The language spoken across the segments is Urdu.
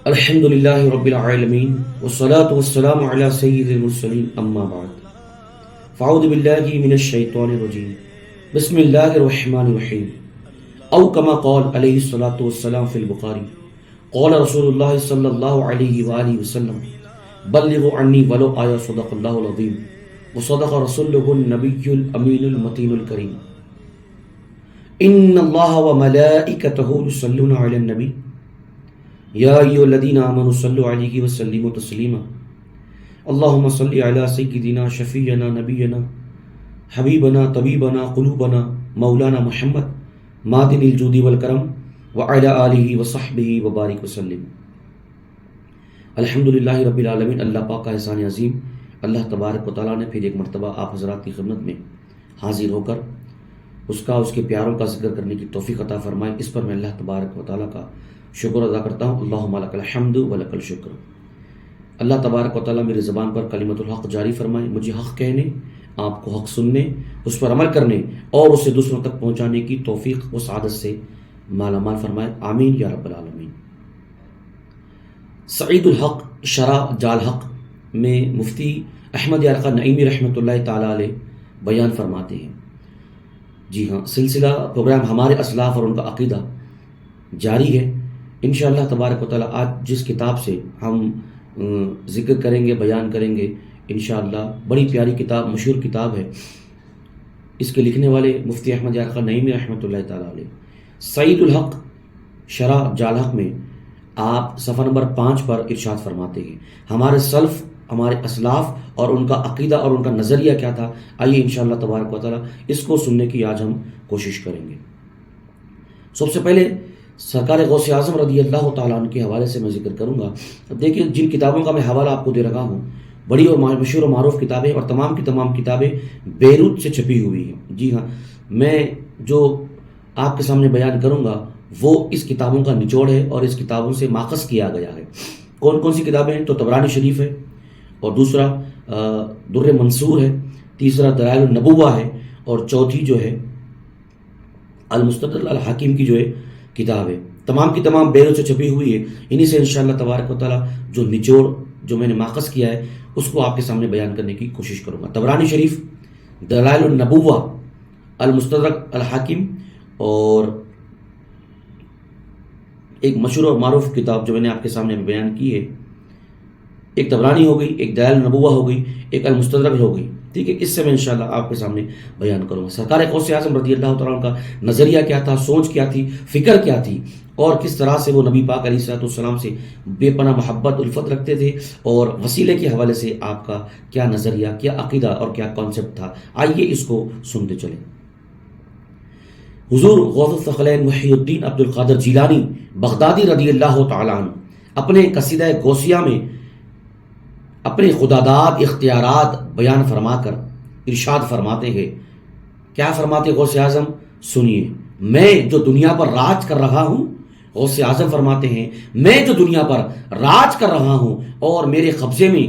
الحمد للہ رب العالمین والصلاة والسلام علی سید المرسلین اما بعد فاعوذ باللہ من الشیطان الرجیم بسم اللہ الرحمن الرحیم او کما قال علیہ الصلاة والسلام فی البخاری قال رسول اللہ صلی اللہ علیہ وآلہ وسلم بلغوا عنی ولو آیا صدق اللہ العظیم وصدق رسولہ النبی الامین المتین الکریم ان اللہ وملائکتہ یصلون علی النبی یا ایھا الذین آمنوا صلوا علیہ وسلموا تسلیما اللہم صل علی سیدنا شفیعنا نبینا حبیبنا طبیبنا قلوبنا مولانا محمد معدن الجود والکرم وعلی آلہ وصحبہ وبارک وسلم۔ الحمدللہ رب العالمین، اللہ پاک کا احسان عظیم، اللہ تبارک و تعالیٰ نے پھر ایک مرتبہ آپ حضرات کی خدمت میں حاضر ہو کر اس کے پیاروں کا ذکر کرنے کی توفیق عطا فرمائے۔ اس پر میں اللہ تبارک و تعالیٰ کا شکر ادا کرتا ہوں۔ اللہم لک الحمد و لک الشکر۔ اللہ تبارک و تعالیٰ میری زبان پر کلمۃ الحق جاری فرمائے، مجھے حق کہنے، آپ کو حق سننے، اس پر عمل کرنے اور اسے دوسروں تک پہنچانے کی توفیق و سعادت سے مالا مال فرمائے، آمین یا رب العالمین۔ سعید الحق شرح جال حق میں مفتی احمد یارقہ نعیمی رحمۃ اللہ تعالیٰ علیہ بیان فرماتے ہیں۔ جی ہاں، سلسلہ پروگرام ہمارے اسلاف اور ان کا عقیدہ جاری ہے۔ انشاءاللہ تبارک و تعالیٰ آج جس کتاب سے ہم ذکر کریں گے، بیان کریں گے، انشاءاللہ بڑی پیاری کتاب، مشہور کتاب ہے۔ اس کے لکھنے والے مفتی احمد یارقہ نعیمی رحمۃ اللہ تعالیٰ علیہ۔ سعید الحق شرح جال حق میں آپ صفحہ نمبر 5 پر ارشاد فرماتے ہیں، ہمارے سلف، ہمارے اسلاف اور ان کا عقیدہ اور ان کا نظریہ کیا تھا۔ آئیے انشاءاللہ تبارک و تعالیٰ اس کو سننے کی آج ہم کوشش کریں گے۔ سب سے پہلے سرکار غوث اعظم رضی اللہ تعالیٰ عنہ کے حوالے سے میں ذکر کروں گا۔ دیکھیں، جن کتابوں کا میں حوالہ آپ کو دے رہا ہوں، بڑی اور مشہور و معروف کتابیں اور تمام کی تمام کتابیں بیروت سے چھپی ہوئی ہیں۔ جی ہاں، میں جو آپ کے سامنے بیان کروں گا وہ اس کتابوں کا نچوڑ ہے اور اس کتابوں سے ماخذ کیا گیا ہے۔ کون کون سی کتابیں ہیں؟ تو طبرانی شریف ہے، اور دوسرا در منصور ہے، تیسرا دلائل النبوہ ہے، اور چوتھی جو ہے المستدرک الحاکم کی جو ہے کتاب ہے۔ تمام کی تمام بیروت سے چھپی ہوئی ہے۔ انہی سے انشاءاللہ تبارک و تعالیٰ جو نچوڑ جو میں نے ماخذ کیا ہے اس کو آپ کے سامنے بیان کرنے کی کوشش کروں گا۔ طبرانی شریف، دلائل النبوہ، المستدرک الحاکم، اور ایک مشہور اور معروف کتاب جو میں نے آپ کے سامنے بیان کی ہے، ایک طبرانی ہو گئی، ایک دلائل النبوہ ہو گئی، ایک المستدرک ہو گئی۔ ٹھیک ہے، اس سے میں انشاءاللہ آپ کے سامنے بیان کروں گا سرکار غوث اعظم رضی اللہ تعالیٰ عنہ کا نظریہ کیا تھا، سوچ کیا تھی، فکر کیا تھی، اور کس طرح سے وہ نبی پاک علیہ السلام سے بے پناہ محبت الفت رکھتے تھے، اور وسیلے کے حوالے سے آپ کا کیا نظریہ، کیا عقیدہ اور کیا کانسیپٹ تھا۔ آئیے اس کو سنتے چلیں۔ حضور غوث الثقلین محی الدین عبد القادر جیلانی بغدادی رضی اللہ تعالیٰ عنہ اپنے قصیدہ غوثیہ میں اپنے خداداد اختیارات بیان فرما کر ارشاد فرماتے ہیں۔ کیا فرماتے غوث اعظم؟ سنیے، میں جو دنیا پر راج کر رہا ہوں، غوث اعظم فرماتے ہیں، میں جو دنیا پر راج کر رہا ہوں اور میرے قبضے میں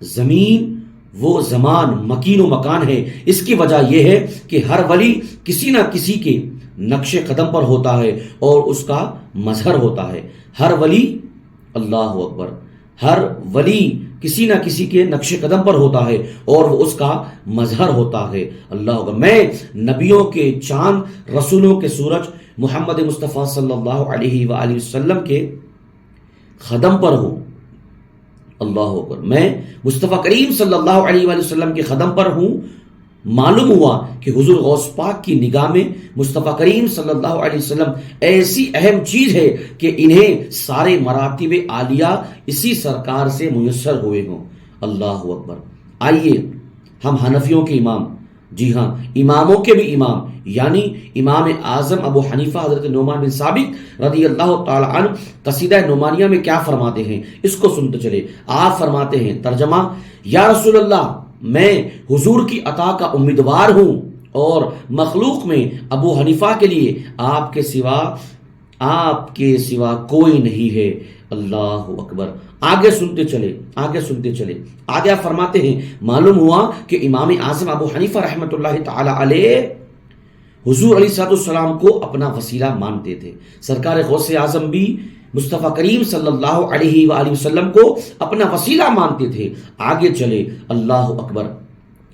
زمین وہ زمان مکین و مکان ہے، اس کی وجہ یہ ہے کہ ہر ولی کسی نہ کسی کے نقش قدم پر ہوتا ہے اور اس کا مظہر ہوتا ہے۔ ہر ولی، اللہ اکبر، ہر ولی کسی نہ کسی کے نقش قدم پر ہوتا ہے اور وہ اس کا مظہر ہوتا ہے۔ اللہ اکبر، میں نبیوں کے چاند، رسولوں کے سورج محمد مصطفیٰ صلی اللہ علیہ وآلہ وسلم کے قدم پر ہوں۔ اللہ اکبر، میں مصطفیٰ کریم صلی اللہ علیہ وآلہ وسلم کے قدم پر ہوں۔ معلوم ہوا کہ حضور غوث پاک کی نگاہ میں مصطفیٰ کریم صلی اللہ علیہ وسلم ایسی اہم چیز ہے کہ انہیں سارے مراتب عالیہ اسی سرکار سے میسر ہوئے ہوں۔ اللہ اکبر۔ آئیے ہم حنفیوں کے امام، جی ہاں اماموں کے بھی امام، یعنی امام اعظم ابو حنیفہ حضرت نعمان بن ثابت رضی اللہ تعالی عنہ قصیدہ نعمانیہ میں کیا فرماتے ہیں، اس کو سنتے چلے۔ آپ فرماتے ہیں، ترجمہ: یا رسول اللہ، میں حضور کی عطا کا امیدوار ہوں اور مخلوق میں ابو حنیفہ کے لیے آپ کے سوا کوئی نہیں ہے۔ اللہ اکبر۔ آگے سنتے چلے، آگے سنتے چلے۔ آگے آپ فرماتے ہیں، معلوم ہوا کہ امام اعظم ابو حنیفہ رحمۃ اللہ تعالی علیہ حضور علیہ السلام کو اپنا وسیلہ مانتے تھے. سرکار غوث اعظم بھی مصطفیٰ کریم صلی اللہ علیہ وآلہ وسلم کو اپنا وسیلہ مانتے تھے. آگے چلے. اللہ اکبر.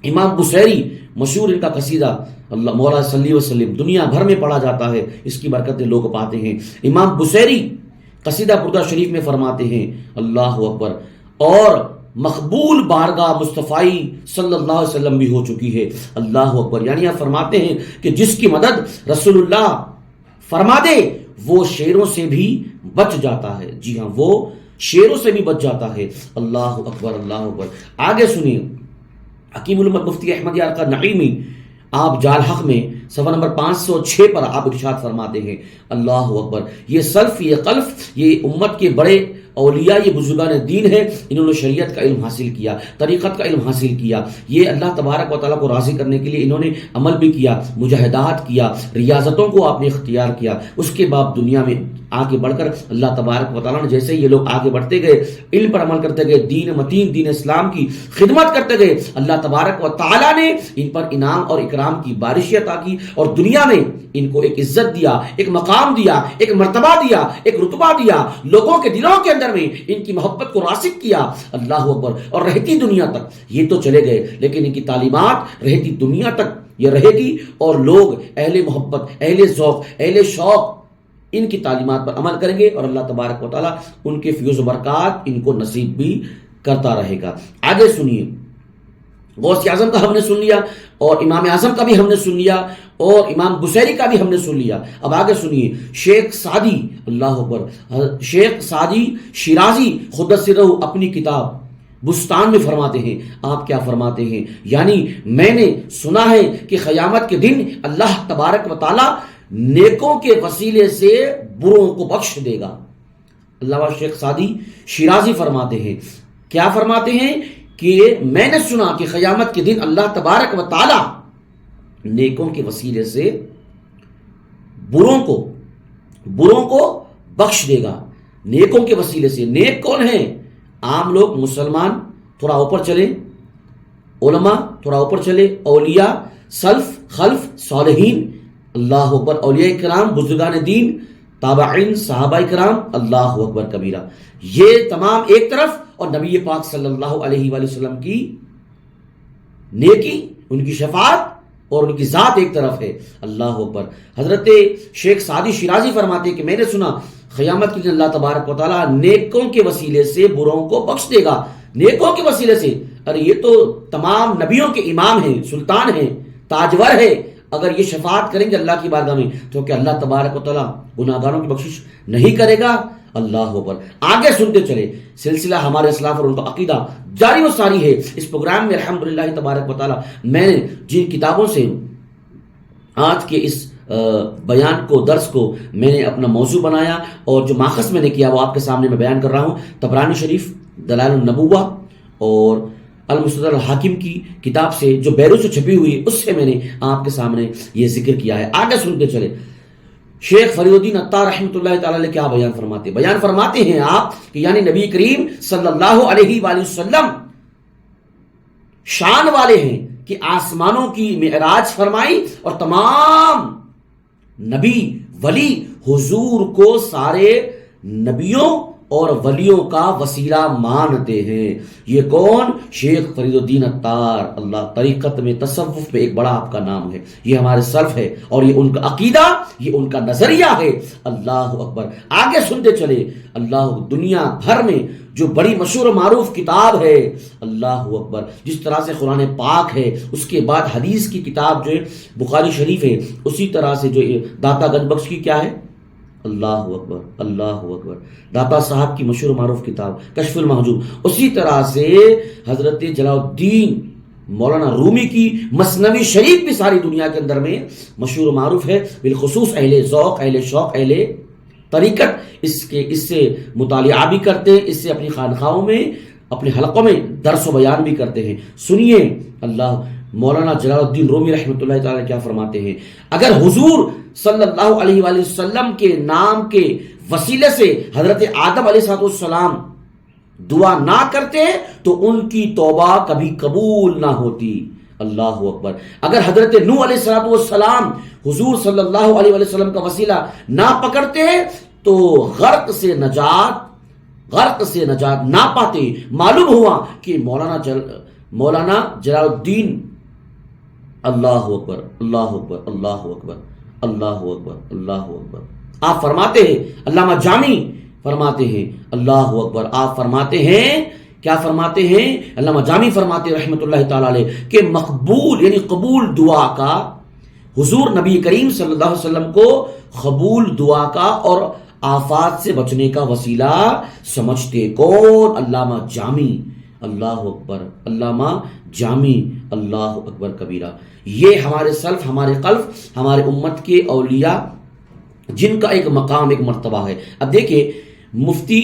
امام بصیری مشہور ان کا قصیدہ اللہ مولا صلی اللہ علیہ وسلم دنیا بھر میں پڑھا جاتا ہے, اس کی برکتیں لوگ پاتے ہیں. امام بصیری قصیدہ بردہ شریف میں فرماتے ہیں اللہ اکبر, اور مقبول بارگاہ مصطفی صلی اللہ علیہ وسلم بھی ہو چکی ہے. اللہ اکبر. یعنی آپ فرماتے ہیں کہ جس کی مدد رسول اللہ فرما دے وہ شیروں سے بھی بچ جاتا ہے. جی ہاں, وہ شیروں سے بھی بچ جاتا ہے. اللہ اکبر. اللہ اکبر. آگے سنیے. حکیم الامت مفتی احمد یارقا نعیمی آپ جال حق میں صفحہ نمبر 506 پر آپ ارشاد فرماتے ہیں اللہ اکبر. یہ سلف, یہ خلف, یہ امت کے بڑے اولیاء, یہ بزرگان دین ہے. انہوں نے شریعت کا علم حاصل کیا, طریقت کا علم حاصل کیا. یہ اللہ تبارک و تعالیٰ کو راضی کرنے کے لیے انہوں نے عمل بھی کیا, مجاہدات کیا, ریاضتوں کو آپ نے اختیار کیا. اس کے بعد دنیا میں آگے بڑھ کر اللہ تبارک و تعالیٰ نے جیسے یہ لوگ آگے بڑھتے گئے, علم پر عمل کرتے گئے, دین متین دین اسلام کی خدمت کرتے گئے, اللہ تبارک و تعالیٰ نے ان پر انعام اور اکرام کی بارشیں عطا کی, اور دنیا میں ان کو ایک عزت دیا, ایک مقام دیا, ایک مرتبہ دیا, ایک رتبہ دیا. لوگوں کے دلوں کے اندر میں ان کی محبت کو راسخ کیا. اللہ اکبر. اور رہتی دنیا تک یہ تو چلے گئے, لیکن ان کی تعلیمات رہتی دنیا تک یہ رہے گی, اور لوگ اہل محبت, اہل ذوق, اہل شوق ان کی تعلیمات پر عمل کریں گے, اور اللہ تبارک و تعالیٰ ان کے فیوز و برکات ان کو نصیب بھی کرتا رہے گا. آگے سنیے. غوث اعظم کا ہم نے سن لیا, اور امام اعظم کا بھی ہم نے سن لیا, اور امام بصیری کا بھی ہم نے سن لیا. اب آگے سنیے. شیخ سعدی, اللہ اکبر, شیخ سعدی شیرازی قدس سرہ اپنی کتاب بستان میں فرماتے ہیں. آپ کیا فرماتے ہیں؟ یعنی میں نے سنا ہے کہ قیامت کے دن اللہ تبارک و تعالی نیکوں کے وسیلے سے بروں کو بخش دے گا. علامہ شیخ سعدی شیرازی فرماتے ہیں, کیا فرماتے ہیں کہ میں نے سنا کہ قیامت کے دن اللہ تبارک و تعالی نیکوں کے وسیلے سے بروں کو بخش دے گا. نیکوں کے وسیلے سے. نیک کون ہیں؟ عام لوگ, مسلمان, تھوڑا اوپر چلے, علماء تھوڑا اوپر چلے, اولیاء, سلف, خلف, صالحین, اللہ اکبر, اولیاء کرام, بزرگان دین, تابعین, صحابہ کرام, اللہ اکبر کبیرہ. یہ تمام ایک طرف, اور نبی پاک صلی اللہ علیہ وآلہ وسلم کی نیکی, ان کی شفاعت اور ان کی ذات ایک طرف ہے. اللہ اکبر. حضرت شیخ سعدی شیرازی فرماتے ہیں کہ میں نے سنا قیامت کے دن اللہ تبارک و تعالیٰ نیکوں کے وسیلے سے بروں کو بخش دے گا. نیکوں کے وسیلے سے. ارے یہ تو تمام نبیوں کے امام ہیں, سلطان ہیں, تاجور ہے. اگر یہ شفاعت کریں گے اللہ کی بارگاہ میں تو کہ اللہ تبارک و تعالیٰ گناہگاروں کی بخشش نہیں کرے گا؟ اللہ اکبر. آگے سنتے چلے. سلسلہ ہمارے اسلاف اور ان کا عقیدہ جاری و ساری ہے. اس پروگرام میں الحمدللہ تبارک و تعالیٰ میں نے جن کتابوں سے آج کے اس بیان کو, درس کو میں نے اپنا موضوع بنایا, اور جو ماخذ میں نے کیا وہ آپ کے سامنے میں بیان کر رہا ہوں. طبرانی شریف, دلائل النبوہ, اور المستدرک الحاکم کی کتاب سے جو بیروت سے چھپی ہوئی, اس سے میں نے آپ کے سامنے یہ ذکر کیا ہے. آگے سنتے چلے. شیخ فرید الدین عطار رحمۃ اللہ تعالی علیہ کیا بیان فرماتے ہیں آپ کہ یعنی نبی کریم صلی اللہ علیہ وآلہ وسلم شان والے ہیں کہ آسمانوں کی معراج فرمائی, اور تمام نبی ولی حضور کو سارے نبیوں اور ولیوں کا وسیلہ مانتے ہیں. یہ کون؟ شیخ فرید الدین عطار. اللہ, طریقت میں, تصوف میں ایک بڑا آپ کا نام ہے. یہ ہمارے سلف ہے, اور یہ ان کا عقیدہ, یہ ان کا نظریہ ہے. اللہ اکبر. آگے سنتے چلے. اللہ, دنیا بھر میں جو بڑی مشہور و معروف کتاب ہے, اللہ اکبر, جس طرح سے قرآن پاک ہے, اس کے بعد حدیث کی کتاب جو ہے بخاری شریف ہے, اسی طرح سے جو داتا گنج بخش کی کیا ہے, اللہ اکبر, اللہ اکبر, داتا صاحب کی مشہور و معروف کتاب کشف المحجوب, اسی طرح سے حضرت جلال الدین مولانا رومی کی مثنوی شریف بھی ساری دنیا کے اندر میں مشہور و معروف ہے. بالخصوص اہل ذوق, اہل شوق, اہل طریقت اس سے مطالعہ بھی کرتے ہیں, اس سے اپنی خانقاہوں میں, اپنے حلقوں میں درس و بیان بھی کرتے ہیں. سنیے. اللہ, مولانا جلال الدین رومی رحمۃ اللہ تعالی کیا فرماتے ہیں, اگر حضور صلی اللہ علیہ وآلہ وسلم کے نام کے وسیلے سے حضرت آدم علیہ السلام دعا نہ کرتے تو ان کی توبہ کبھی قبول نہ ہوتی. اللہ اکبر. اگر حضرت نوح علیہ السلام حضور صلی اللہ علیہ وسلم کا وسیلہ نہ پکڑتے تو غرق سے نجات نہ پاتے. معلوم ہوا کہ مولانا جلال الدین اللہ اکبر اللہ اکبر اللہ اکبر اللہ اکبر اللہ اکبر. آپ فرماتے ہیں علامہ جامی فرماتے ہیں اللہ اکبر. آپ فرماتے ہیں کیا فرماتے ہیں؟ علامہ جامی فرماتے ہیں رحمۃ اللہ تعالی علیہ کہ مقبول یعنی قبول دعا کا حضور نبی کریم صلی اللہ علیہ وسلم کو قبول دعا کا اور آفات سے بچنے کا وسیلہ سمجھتے. کون؟ علامہ جامی. اللہ اکبر. علامہ جامی. اللہ اکبر کبیرہ. یہ ہمارے سلف، ہمارے خلف، ہمارے امت کے اولیاء جن کا ایک مقام، ایک مرتبہ ہے. اب دیکھیں مفتی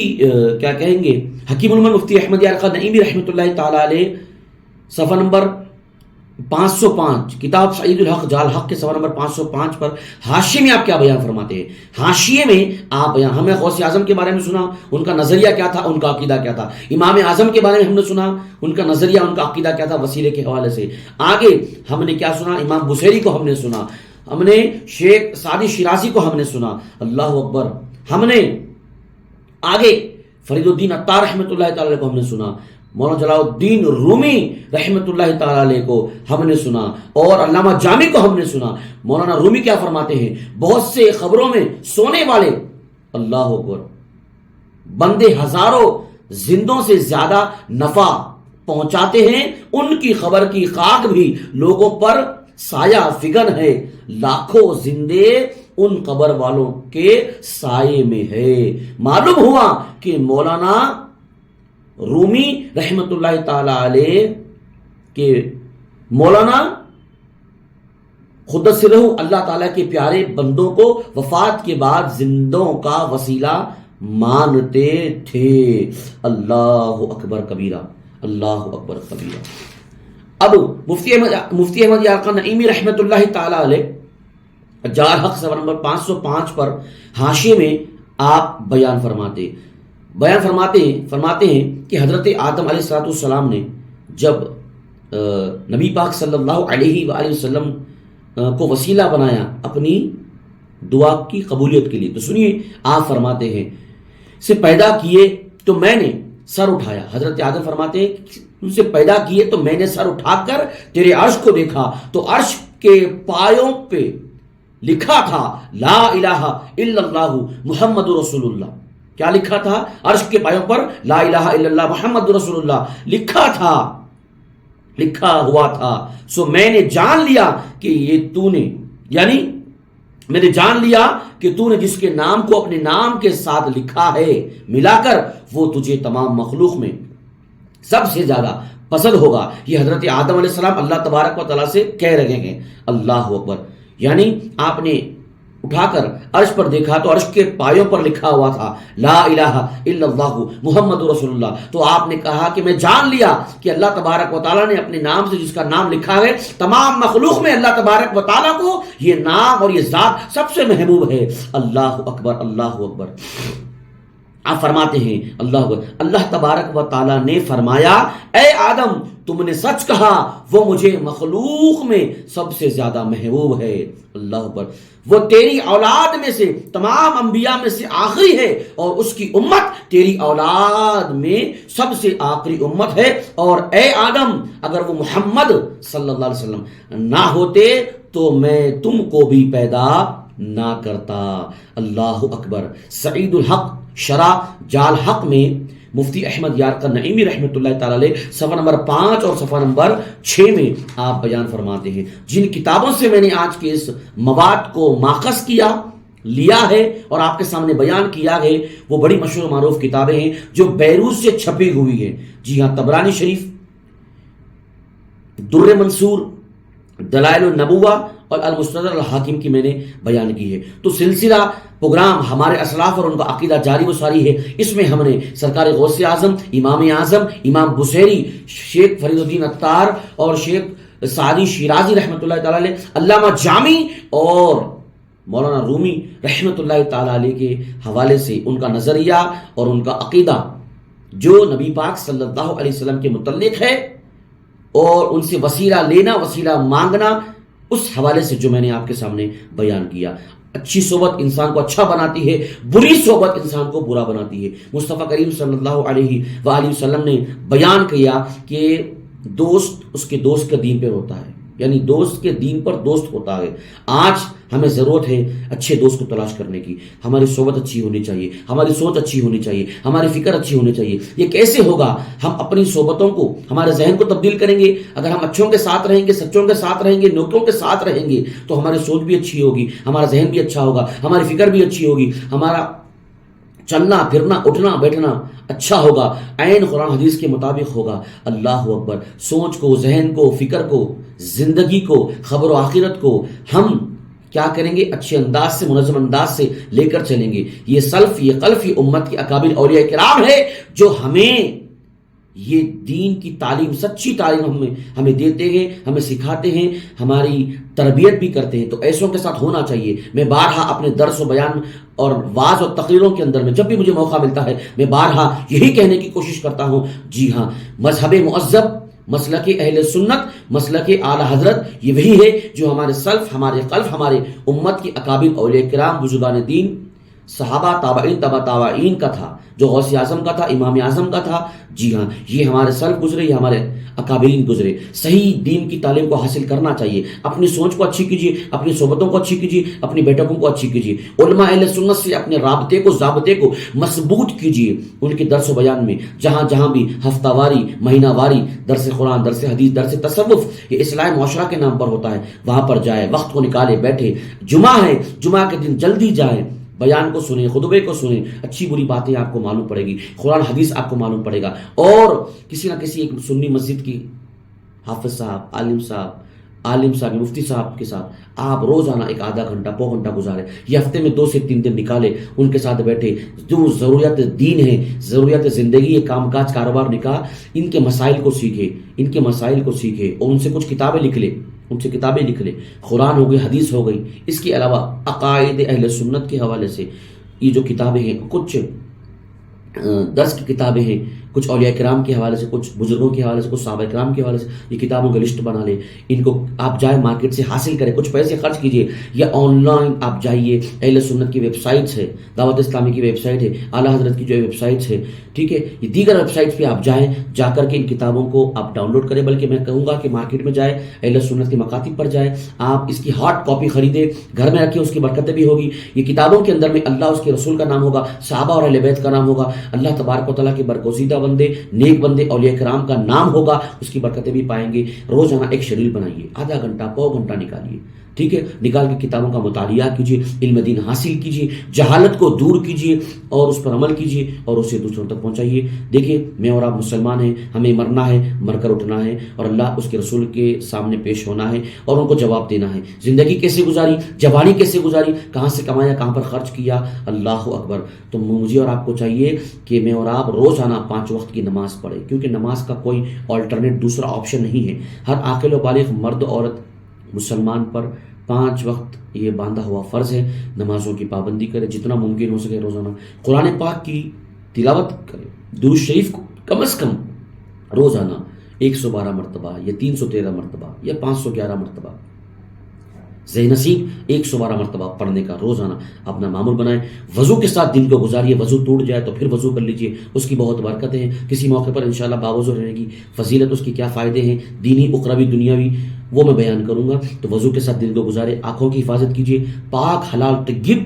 کیا کہیں گے، حکیم الامت مفتی احمد یار خان نعیمی رحمۃ اللہ تعالی علیہ صفحہ نمبر 505 کتاب سعید الحق جال حق کے صفحہ نمبر 505 پر حاشیے میں آپ کیا بیان فرماتے ہیں؟ حاشیے میں آپ بیان، ہمیں غوث اعظم کے بارے میں سنا، ان کا نظریہ کیا تھا، ان کا عقیدہ کیا تھا. امام اعظم کے بارے میں ہم نے سنا، ان کا نظریہ، ان کا عقیدہ کیا تھا وسیلے کے حوالے سے. آگے ہم نے کیا سنا؟ امام بصیری کو ہم نے سنا، ہم نے شیخ سعدی شیرازی کو ہم نے سنا. اللہ اکبر. ہم نے آگے فرید الدین عطار رحمۃ اللہ تعالی کو ہم نے سنا، مولانا جلال الدین رومی رحمۃ اللہ تعالی علیہ کو ہم نے سنا، اور علامہ جامی کو ہم نے سنا. مولانا رومی کیا فرماتے ہیں؟ بہت سے خبروں میں سونے والے اللہ اکبر بندے ہزاروں زندوں سے زیادہ نفع پہنچاتے ہیں، ان کی خبر کی خاک بھی لوگوں پر سایہ فگن ہے، لاکھوں زندے ان قبر والوں کے سائے میں ہے. معلوم ہوا کہ مولانا رومی رحمت اللہ تعالی علیہ کہ مولانا خود سرہ اللہ تعالیٰ کے پیارے بندوں کو وفات کے بعد زندوں کا وسیلہ مانتے تھے. اللہ اکبر کبیرہ. اللہ اکبر کبیرہ. اب مفتی احمد یار خان نعیمی رحمت اللہ تعالی علیہ جال حق صفحہ نمبر 505 پر حاشیے میں آپ بیان فرماتے ہیں کہ حضرت آدم علیہ السلام نے جب نبی پاک صلی اللہ علیہ وآلہ وسلم کو وسیلہ بنایا اپنی دعا کی قبولیت کے لیے، تو سنیے آپ فرماتے ہیں سے پیدا کیے تو میں نے سر اٹھایا. حضرت آدم فرماتے ہیں ان سے پیدا کیے تو میں نے سر اٹھا کر تیرے عرش کو دیکھا تو عرش کے پایوں پہ لکھا تھا لا الہ الا اللہ محمد رسول اللہ. کیا لکھا تھا؟ عرش کے پایوں پر لا الہ الا اللہ محمد رسول اللہ لکھا ہوا تھا. سو میں نے جان لیا کہ یہ تو نے، یعنی میں نے جان لیا کہ تو نے جس کے نام کو اپنے نام کے ساتھ لکھا ہے ملا کر، وہ تجھے تمام مخلوق میں سب سے زیادہ پسند ہوگا. یہ حضرت آدم علیہ السلام اللہ تبارک و تعالیٰ سے کہہ رہے ہیں. اللہ اکبر. یعنی آپ نے اٹھا کر عرش پر دیکھا تو عرش کے پایوں پر لکھا ہوا تھا لا الہ الا اللہ محمد رسول اللہ. تو آپ نے کہا کہ میں جان لیا کہ اللہ تبارک و تعالیٰ نے اپنے نام سے جس کا نام لکھا ہے، تمام مخلوق میں اللہ تبارک و تعالیٰ کو یہ نام اور یہ ذات سب سے محبوب ہے. اللہ اکبر. اللہ اکبر. آپ فرماتے ہیں اللہ تبارک و تعالیٰ نے فرمایا اے آدم تم نے سچ کہا، وہ مجھے مخلوق میں سب سے زیادہ محبوب ہے. اللہ اکبر. وہ تیری اولاد میں سے تمام انبیاء میں سے آخری ہے اور اس کی امت تیری اولاد میں سب سے آخری امت ہے. اور اے آدم اگر وہ محمد صلی اللہ علیہ وسلم نہ ہوتے تو میں تم کو بھی پیدا نہ کرتا. اللہ اکبر. سعید الحق شرح جال حق میں مفتی احمد یار خان نعیمی رحمۃ اللہ تعالی علیہ صفحہ نمبر 5 اور صفحہ نمبر 6 میں آپ بیان فرماتے ہیں جن کتابوں سے میں نے آج کے اس مواد کو ماخذ لیا ہے اور آپ کے سامنے بیان کیا ہے، وہ بڑی مشہور و معروف کتابیں ہیں جو بیروت سے چھپی ہوئی ہیں. جی ہاں، طبرانی شریف، در منصور، دلائل النبوہ اور المستدرک الحاکم کی میں نے بیان کی ہے. تو سلسلہ پروگرام ہمارے اسلاف اور ان کا عقیدہ جاری و ساری ہے. اس میں ہم نے سرکار غوث اعظم، امام اعظم، امام بصیری، شیخ فرید الدین عطار اور شیخ سعدی شیرازی رحمۃ اللہ تعالی علیہ، علامہ جامی اور مولانا رومی رحمۃ اللہ تعالی علیہ کے حوالے سے ان کا نظریہ اور ان کا عقیدہ جو نبی پاک صلی اللہ علیہ وسلم کے متعلق ہے اور ان سے وسیلہ لینا، وسیلہ مانگنا، اس حوالے سے جو میں نے آپ کے سامنے بیان کیا۔ اچھی صحبت انسان کو اچھا بناتی ہے، بری صحبت انسان کو برا بناتی ہے۔ مصطفیٰ کریم صلی اللہ علیہ وآلہ وسلم نے بیان کیا کہ دوست اس کے دوست کے دین پر ہوتا ہے، یعنی دوست کے دین پر دوست ہوتا ہے۔ آج ہمیں ضرورت ہے اچھے دوست کو تلاش کرنے کی۔ ہماری صحبت اچھی ہونی چاہیے، ہماری سوچ اچھی ہونی چاہیے، ہماری فکر اچھی ہونی چاہیے۔ یہ کیسے ہوگا؟ ہم اپنی صحبتوں کو، ہمارے ذہن کو تبدیل کریں گے۔ اگر ہم اچھوں کے ساتھ رہیں گے، سچوں کے ساتھ رہیں گے، نیکوں کے ساتھ رہیں گے تو ہماری سوچ بھی اچھی ہوگی، ہمارا ذہن بھی اچھا ہوگا، ہماری فکر بھی اچھی ہوگی، ہمارا چلنا پھرنا اٹھنا بیٹھنا اچھا ہوگا، عین قرآن حدیث کے مطابق ہوگا۔ اللہ اکبر! سوچ کو، ذہن کو، فکر کو، زندگی کو، خبر و آخرت کو ہم کیا کریں گے؟ اچھے انداز سے، منظم انداز سے لے کر چلیں گے۔ یہ سلف، یہ خلف، یہ امت کی اکابر اولیاء کرام ہے جو ہمیں یہ دین کی تعلیم، سچی تعلیم ہمیں دیتے ہیں، ہمیں سکھاتے ہیں، ہماری تربیت بھی کرتے ہیں۔ تو ایسوں کے ساتھ ہونا چاہیے۔ میں بارہا اپنے درس و بیان اور وعظ اور تقریروں کے اندر میں جب بھی مجھے موقع ملتا ہے میں بارہا یہی کہنے کی کوشش کرتا ہوں، جی ہاں، مذہب مہذب، مسلک اہل سنت، مسلک اعلی حضرت، یہ وہی ہے جو ہمارے سلف، ہمارے خلف، ہمارے امت کی اکابر اولیاء کرام، بزرگان دین، صحابہ، تابعین، تبع تابعین کا تھا، جو غوث اعظم کا تھا، امام اعظم کا تھا۔ جی ہاں، یہ ہمارے سلف گزرے، یہ ہمارے اکابرین گزرے۔ صحیح دین کی تعلیم کو حاصل کرنا چاہیے۔ اپنی سوچ کو اچھی کیجیے، اپنی صحبتوں کو اچھی کیجیے، اپنی بیٹھکوں کو اچھی کیجیے۔ علماء اہل سنت سے اپنے رابطے کو، ضابطے کو مضبوط کیجیے۔ ان کے درس و بیان میں جہاں جہاں بھی ہفتہ واری، مہینہ واری درس قرآن، درس حدیث، درس تصوف، یہ اصلاح معاشرہ کے نام پر ہوتا ہے، وہاں پر جائے، وقت کو نکالے، بیٹھے۔ جمعہ ہے، جمعہ کے دن جلدی جائیں، بیان کو سنیں، خطبے کو سنیں، اچھی بری باتیں آپ کو معلوم پڑے گی، قرآن حدیث آپ کو معلوم پڑے گا۔ اور کسی نہ کسی ایک سنی مسجد کی حافظ صاحب، عالم صاحب، مفتی صاحب کے ساتھ آپ روزانہ ایک آدھا گھنٹہ، پو گھنٹہ گزارے، یہ ہفتے میں 2 سے 3 دن نکالے، ان کے ساتھ بیٹھے، جو ضروریات دین ہے، ضروریات زندگی ہے، کام کاج، کاروبار، نکاح، ان کے مسائل کو سیکھے، ان کے مسائل کو سیکھے، اور ان سے کچھ کتابیں لکھ لے، ان سے کتابیں لکھ لے، قرآن ہو گئی، حدیث ہو گئی۔ اس کے علاوہ عقائد اہل سنت کے حوالے سے یہ جو کتابیں ہیں، کچھ درس کی کتابیں ہیں، کچھ اولیاء کرام کے حوالے سے، کچھ بزرگوں کے حوالے سے، کچھ صحابہ کرام کے حوالے سے، یہ کتابوں کا لسٹ بنا لیں۔ ان کو آپ جائیں مارکیٹ سے حاصل کریں، کچھ پیسے خرچ کیجیے، یا آن لائن آپ جائیے، اہل سنت کی ویب سائٹس ہے، دعوت اسلامی کی ویب سائٹ ہے، اعلیٰ حضرت کی جو ویب سائٹس ہے، ٹھیک ہے، یہ دیگر ویب سائٹس پہ آپ جائیں، جا کر کے ان کتابوں کو آپ ڈاؤن لوڈ کریں۔ بلکہ میں کہوں گا کہ مارکیٹ میں جائیں، اہل سنت کے مکاتب پر جائیں، آپ اس کی ہارڈ کاپی خریدیں، گھر میں رکھیں، اس کی برکتیں بھی ہوگی۔ یہ کتابوں کے اندر میں اللہ، اس کے رسول کا نام ہوگا، صحابہ اور اہل بیت کا نام ہوگا، اللہ تبارک و تعالیٰ کے برگزیدہ بندے، نیک بندے، اولیاء کرام کا نام ہوگا، اس کی برکتیں بھی پائیں گے۔ روزانہ ایک شیڈول بنائیے، آدھا گھنٹہ، پو گھنٹہ نکالیے، ٹھیک ہے، نکال کے کتابوں کا مطالعہ کیجیے، علم دین حاصل کیجیے، جہالت کو دور کیجیے اور اس پر عمل کیجیے اور اسے دوسروں تک پہنچائیے۔ دیکھیں، میں اور آپ مسلمان ہیں، ہمیں مرنا ہے، مر کر اٹھنا ہے، اور اللہ اس کے رسول کے سامنے پیش ہونا ہے اور ان کو جواب دینا ہے۔ زندگی کیسے گزاری، جوانی کیسے گزاری، کہاں سے کمایا، کہاں پر خرچ کیا، اللہ اکبر۔ تو مجھے اور آپ کو چاہیے کہ میں اور آپ روزانہ 5 وقت کی نماز پڑھیں، کیونکہ نماز کا کوئی آلٹرنیٹ دوسرا آپشن نہیں ہے۔ ہر عاقل و بالغ مرد عورت مسلمان پر 5 وقت یہ باندھا ہوا فرض ہے، نمازوں کی پابندی کرے، جتنا ممکن ہو سکے روزانہ قرآن پاک کی تلاوت کرے، درود شریف کو کم از کم روزانہ 112 مرتبہ یا 313 مرتبہ یا 511 مرتبہ، ذی نصیب 112 مرتبہ پڑھنے کا روزانہ اپنا معمول بنائیں۔ وضو کے ساتھ دن کو گزاریے، وضو ٹوٹ جائے تو پھر وضو کر لیجئے، اس کی بہت برکتیں ہیں۔ کسی موقع پر انشاءاللہ باوضو رہنے کی فضیلت، اس کی کیا فائدے ہیں، دینی، اخروی، دنیاوی، وہ میں بیان کروں گا۔ تو وضو کے ساتھ دن کو گزارے، آنکھوں کی حفاظت کیجیے، پاک حلال طیب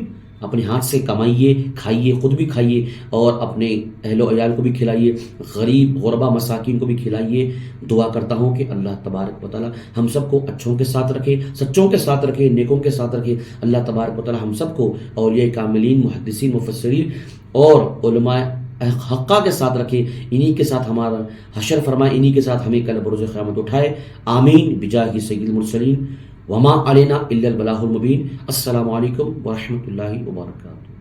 اپنے ہاتھ سے کمائیے، کھائیے، خود بھی کھائیے اور اپنے اہل و عیال کو بھی کھلائیے، غریب غربا مساکین کو بھی کھلائیے۔ دعا کرتا ہوں کہ اللہ تبارک و تعالی ہم سب کو اچھوں کے ساتھ رکھے، سچوں کے ساتھ رکھے، نیکوں کے ساتھ رکھے۔ اللہ تبارک و تعالی ہم سب کو اولیاء کاملین، محدثین، مفسرین اور علماء حقہ کے ساتھ رکھے، انہی کے ساتھ ہمارا حشر فرمائے، انہی کے ساتھ ہمیں کل بروز قیامت اٹھائے، آمین بجاہ سید المرسلین، وما علینا الا البلاغ المبین۔ السلام علیکم ورحمۃ اللہ وبرکاتہ۔